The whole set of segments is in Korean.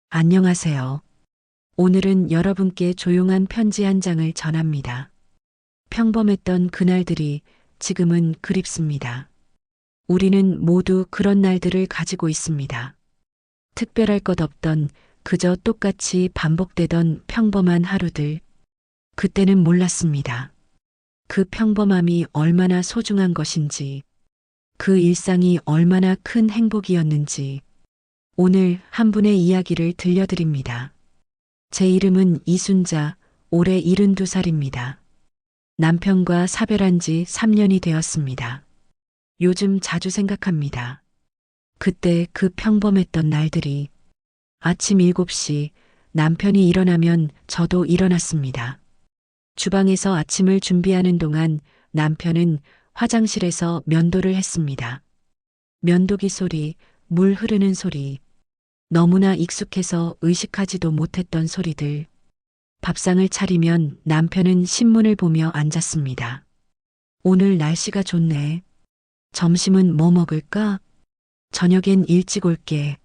안녕하세요. 오늘은 여러분께 조용한 편지 한 장을 전합니다. 평범했던 그날들이 지금은 그립습니다. 우리는 모두 그런 날들을 가지고 있습니다. 특별할 것 없던 그저 똑같이 반복되던 평범한 하루들. 그때는 몰랐습니다. 그 평범함이 얼마나 소중한 것인지, 그 일상이 얼마나 큰 행복이었는지, 오늘 한 분의 이야기를 들려드립니다. 제 이름은 이순자, 올해 72살입니다. 남편과 사별한 지 3년이 되었습니다. 요즘 자주 생각합니다. 그때 그 평범했던 날들이 아침 7시 남편이 일어나면 저도 일어났습니다. 주방에서 아침을 준비하는 동안 남편은 화장실에서 면도를 했습니다. 면도기 소리, 물 흐르는 소리, 너무나 익숙해서 의식하지도 못했던 소리들. 밥상을 차리면 남편은 신문을 보며 앉았습니다. 오늘 날씨가 좋네. 점심은 뭐 먹을까? 저녁엔 일찍 올게.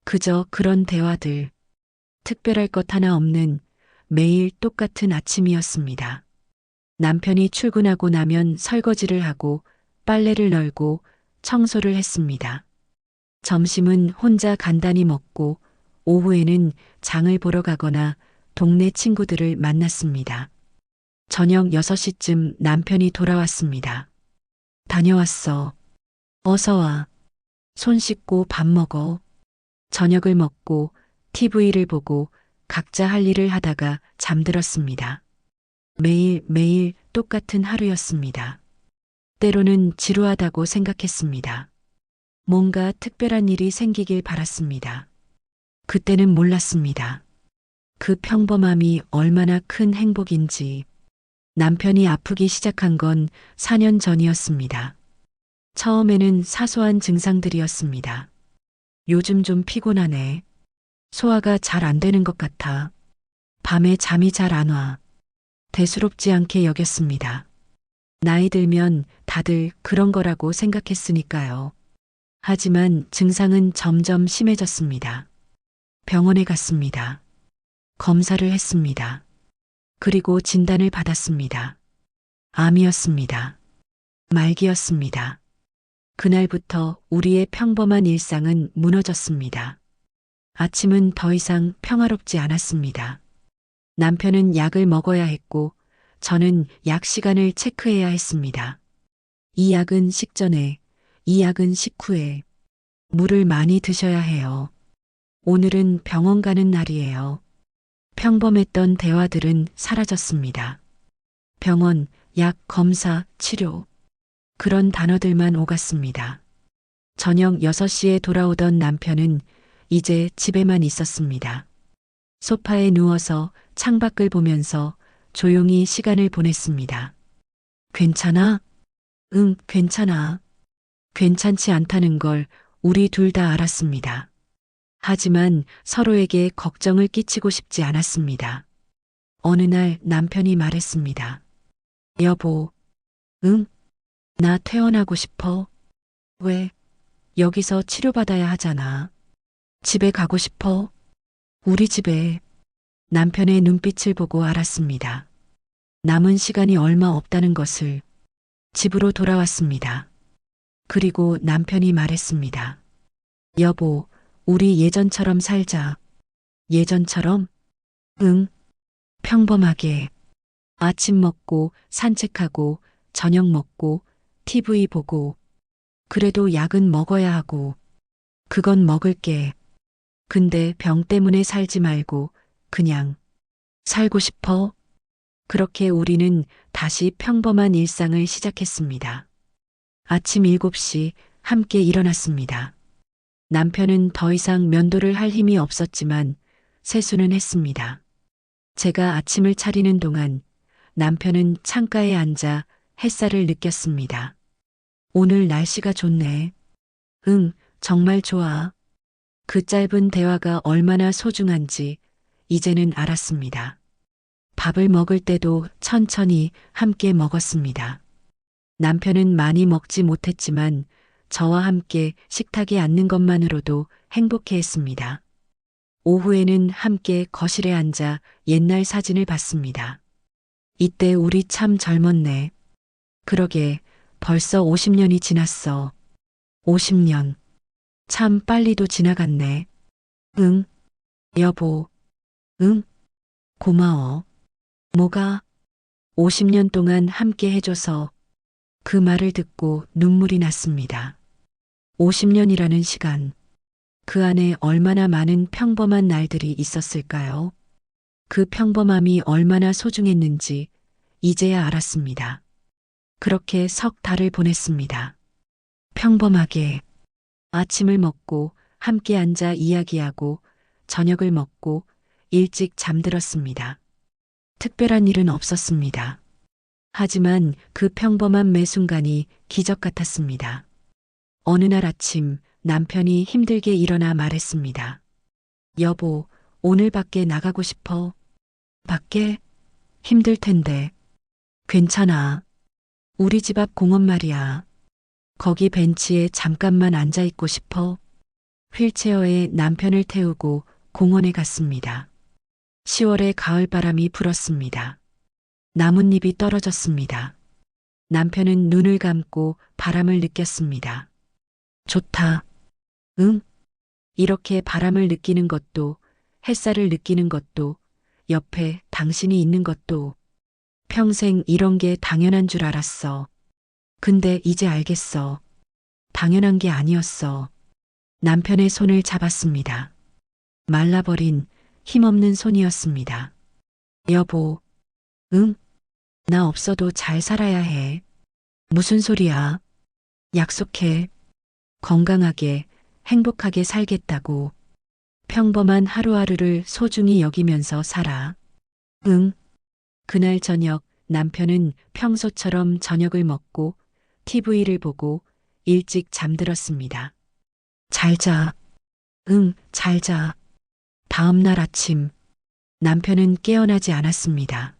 그저 그런 대화들. 특별할 것 하나 없는 매일 똑같은 아침이었습니다. 남편이 출근하고 나면 설거지를 하고 빨래를 널고 청소를 했습니다. 점심은 혼자 간단히 먹고 오후에는 장을 보러 가거나 동네 친구들을 만났습니다. 저녁 6시쯤 남편이 돌아왔습니다. 다녀왔어. 어서 와. 손 씻고 밥 먹어. 저녁을 먹고 TV를 보고 각자 할 일을 하다가 잠들었습니다. 매일 똑같은 하루였습니다. 때로는 지루하다고 생각했습니다. 뭔가 특별한 일이 생기길 바랐습니다. 그때는 몰랐습니다. 그 평범함이 얼마나 큰 행복인지. 남편이 아프기 시작한 건 4년 전이었습니다. 처음에는 사소한 증상들이었습니다. 요즘 좀 피곤하네. 소화가 잘 안 되는 것 같아. 밤에 잠이 잘 안 와. 대수롭지 않게 여겼습니다. 나이 들면 다들 그런 거라고 생각했으니까요. 하지만 증상은 점점 심해졌습니다. 병원에 갔습니다. 검사를 했습니다. 그리고 진단을 받았습니다. 암이었습니다. 말기였습니다. 그날부터 우리의 평범한 일상은 무너졌습니다. 아침은 더 이상 평화롭지 않았습니다. 남편은 약을 먹어야 했고, 저는 약 시간을 체크해야 했습니다. 이 약은 식전에, 이 약은 식후에. 물을 많이 드셔야 해요. 오늘은 병원 가는 날이에요. 평범했던 대화들은 사라졌습니다. 병원, 약, 검사, 치료. 그런 단어들만 오갔습니다. 저녁 6시에 돌아오던 남편은 이제 집에만 있었습니다. 소파에 누워서 창밖을 보면서 조용히 시간을 보냈습니다. 괜찮아? 응, 괜찮아. 괜찮지 않다는 걸 우리 둘 다 알았습니다. 하지만 서로에게 걱정을 끼치고 싶지 않았습니다. 어느 날 남편이 말했습니다. 여보, 응? 나 퇴원하고 싶어. 왜? 여기서 치료받아야 하잖아. 집에 가고 싶어. 우리 집에. 남편의 눈빛을 보고 알았습니다. 남은 시간이 얼마 없다는 것을. 집으로 돌아왔습니다. 그리고 남편이 말했습니다. 여보, 우리 예전처럼 살자. 예전처럼? 응, 평범하게. 아침 먹고 산책하고 저녁 먹고 TV 보고. 그래도 약은 먹어야 하고. 그건 먹을게. 근데 병 때문에 살지 말고 그냥 살고 싶어. 그렇게 우리는 다시 평범한 일상을 시작했습니다. 아침 7시 함께 일어났습니다. 남편은 더 이상 면도를 할 힘이 없었지만 세수는 했습니다. 제가 아침을 차리는 동안 남편은 창가에 앉아 햇살을 느꼈습니다. 오늘 날씨가 좋네. 응, 정말 좋아. 그 짧은 대화가 얼마나 소중한지 이제는 알았습니다. 밥을 먹을 때도 천천히 함께 먹었습니다. 남편은 많이 먹지 못했지만 저와 함께 식탁에 앉는 것만으로도 행복해했습니다. 오후에는 함께 거실에 앉아 옛날 사진을 봤습니다. 이때 우리 참 젊었네. 그러게 벌써 50년이 지났어. 50년. 참 빨리도 지나갔네. 응, 여보. 응, 고마워. 뭐가? 50년 동안 함께 해줘서 그 말을 듣고 눈물이 났습니다. 50년이라는 시간, 그 안에 얼마나 많은 평범한 날들이 있었을까요? 그 평범함이 얼마나 소중했는지 이제야 알았습니다. 그렇게 석 달을 보냈습니다. 평범하게 아침을 먹고 함께 앉아 이야기하고 저녁을 먹고 일찍 잠들었습니다. 특별한 일은 없었습니다. 하지만 그 평범한 매 순간이 기적 같았습니다. 어느 날 아침 남편이 힘들게 일어나 말했습니다. 여보, 오늘 밖에 나가고 싶어. 밖에? 힘들 텐데. 괜찮아. 우리 집 앞 공원 말이야. 거기 벤치에 잠깐만 앉아 있고 싶어. 휠체어에 남편을 태우고 공원에 갔습니다. 10월의 가을바람이 불었습니다. 나뭇잎이 떨어졌습니다. 남편은 눈을 감고 바람을 느꼈습니다. 좋다. 응? 이렇게 바람을 느끼는 것도, 햇살을 느끼는 것도, 옆에 당신이 있는 것도, 평생 이런 게 당연한 줄 알았어. 근데 이제 알겠어. 당연한 게 아니었어. 남편의 손을 잡았습니다. 말라버린 힘없는 손이었습니다. 여보, 응? 나 없어도 잘 살아야 해. 무슨 소리야? 약속해. 건강하게, 행복하게 살겠다고. 평범한 하루하루를 소중히 여기면서 살아. 응. 그날 저녁 남편은 평소처럼 저녁을 먹고 TV를 보고 일찍 잠들었습니다. 잘 자. 응, 잘 자. 다음 날 아침 남편은 깨어나지 않았습니다.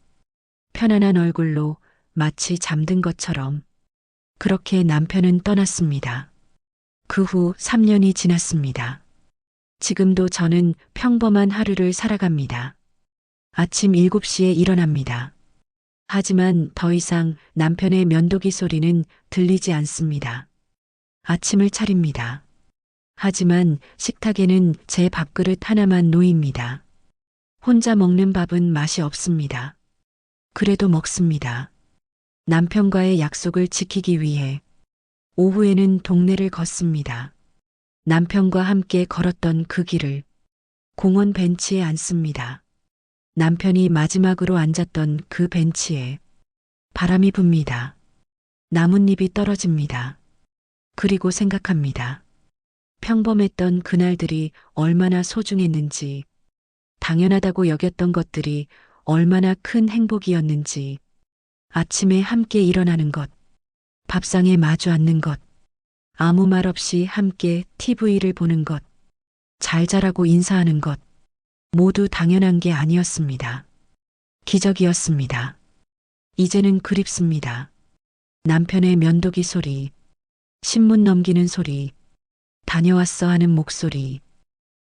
편안한 얼굴로 마치 잠든 것처럼 그렇게 남편은 떠났습니다. 그 후 3년이 지났습니다. 지금도 저는 평범한 하루를 살아갑니다. 아침 7시에 일어납니다. 하지만 더 이상 남편의 면도기 소리는 들리지 않습니다. 아침을 차립니다. 하지만 식탁에는 제 밥그릇 하나만 놓입니다. 혼자 먹는 밥은 맛이 없습니다. 그래도 먹습니다. 남편과의 약속을 지키기 위해 오후에는 동네를 걷습니다. 남편과 함께 걸었던 그 길을 공원 벤치에 앉습니다. 남편이 마지막으로 앉았던 그 벤치에 바람이 붑니다. 나뭇잎이 떨어집니다. 그리고 생각합니다. 평범했던 그날들이 얼마나 소중했는지, 당연하다고 여겼던 것들이 얼마나 큰 행복이었는지, 아침에 함께 일어나는 것, 밥상에 마주 앉는 것, 아무 말 없이 함께 TV를 보는 것, 잘 자라고 인사하는 것, 모두 당연한 게 아니었습니다. 기적이었습니다. 이제는 그립습니다. 남편의 면도기 소리, 신문 넘기는 소리, 다녀왔어 하는 목소리,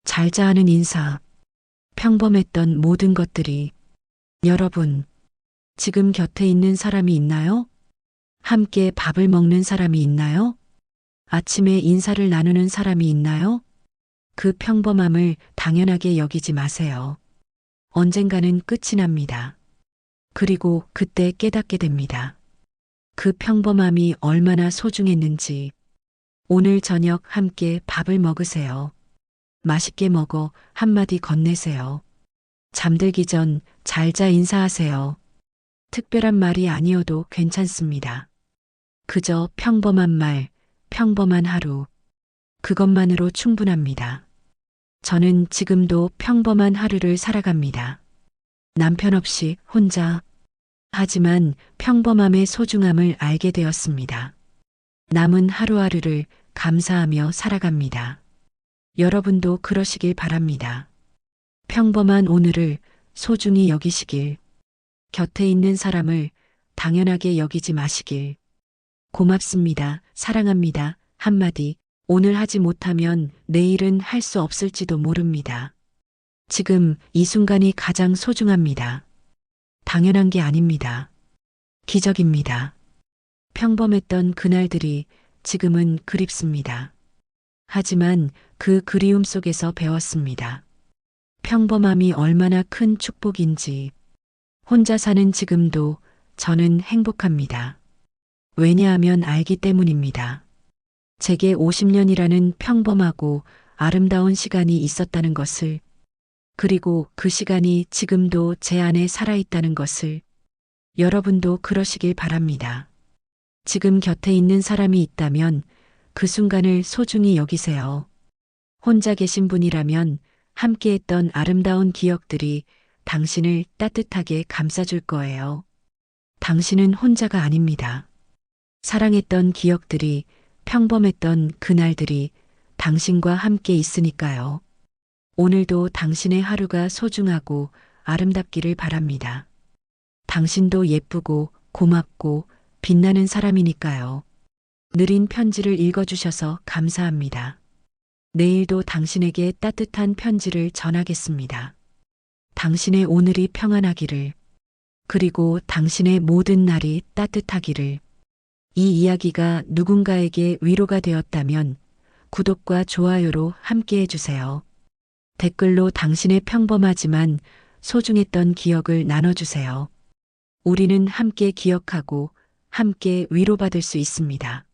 잘자 하는 인사, 평범했던 모든 것들이 여러분, 지금 곁에 있는 사람이 있나요? 함께 밥을 먹는 사람이 있나요? 아침에 인사를 나누는 사람이 있나요? 그 평범함을 당연하게 여기지 마세요. 언젠가는 끝이 납니다. 그리고 그때 깨닫게 됩니다. 그 평범함이 얼마나 소중했는지. 오늘 저녁 함께 밥을 먹으세요. 맛있게 먹어 한마디 건네세요. 잠들기 전 잘자 인사하세요. 특별한 말이 아니어도 괜찮습니다. 그저 평범한 말, 평범한 하루. 그것만으로 충분합니다. 저는 지금도 평범한 하루를 살아갑니다. 남편 없이 혼자. 하지만 평범함의 소중함을 알게 되었습니다. 남은 하루하루를 감사하며 살아갑니다. 여러분도 그러시길 바랍니다. 평범한 오늘을 소중히 여기시길. 곁에 있는 사람을 당연하게 여기지 마시길. 고맙습니다. 사랑합니다. 한마디. 오늘 하지 못하면 내일은 할 수 없을지도 모릅니다. 지금 이 순간이 가장 소중합니다. 당연한 게 아닙니다. 기적입니다. 평범했던 그날들이 지금은 그립습니다. 하지만 그 그리움 속에서 배웠습니다. 평범함이 얼마나 큰 축복인지. 혼자 사는 지금도 저는 행복합니다. 왜냐하면 알기 때문입니다. 제게 50년이라는 평범하고 아름다운 시간이 있었다는 것을, 그리고 그 시간이 지금도 제 안에 살아있다는 것을. 여러분도 그러시길 바랍니다. 지금 곁에 있는 사람이 있다면 그 순간을 소중히 여기세요. 혼자 계신 분이라면 함께했던 아름다운 기억들이 당신을 따뜻하게 감싸줄 거예요. 당신은 혼자가 아닙니다. 사랑했던 기억들이, 평범했던 그날들이 당신과 함께 있으니까요. 오늘도 당신의 하루가 소중하고 아름답기를 바랍니다. 당신도 예쁘고 고맙고 빛나는 사람이니까요. 느린 편지를 읽어주셔서 감사합니다. 내일도 당신에게 따뜻한 편지를 전하겠습니다. 당신의 오늘이 평안하기를, 그리고 당신의 모든 날이 따뜻하기를. 이 이야기가 누군가에게 위로가 되었다면 구독과 좋아요로 함께 해주세요. 댓글로 당신의 평범하지만 소중했던 기억을 나눠주세요. 우리는 함께 기억하고 함께 위로받을 수 있습니다.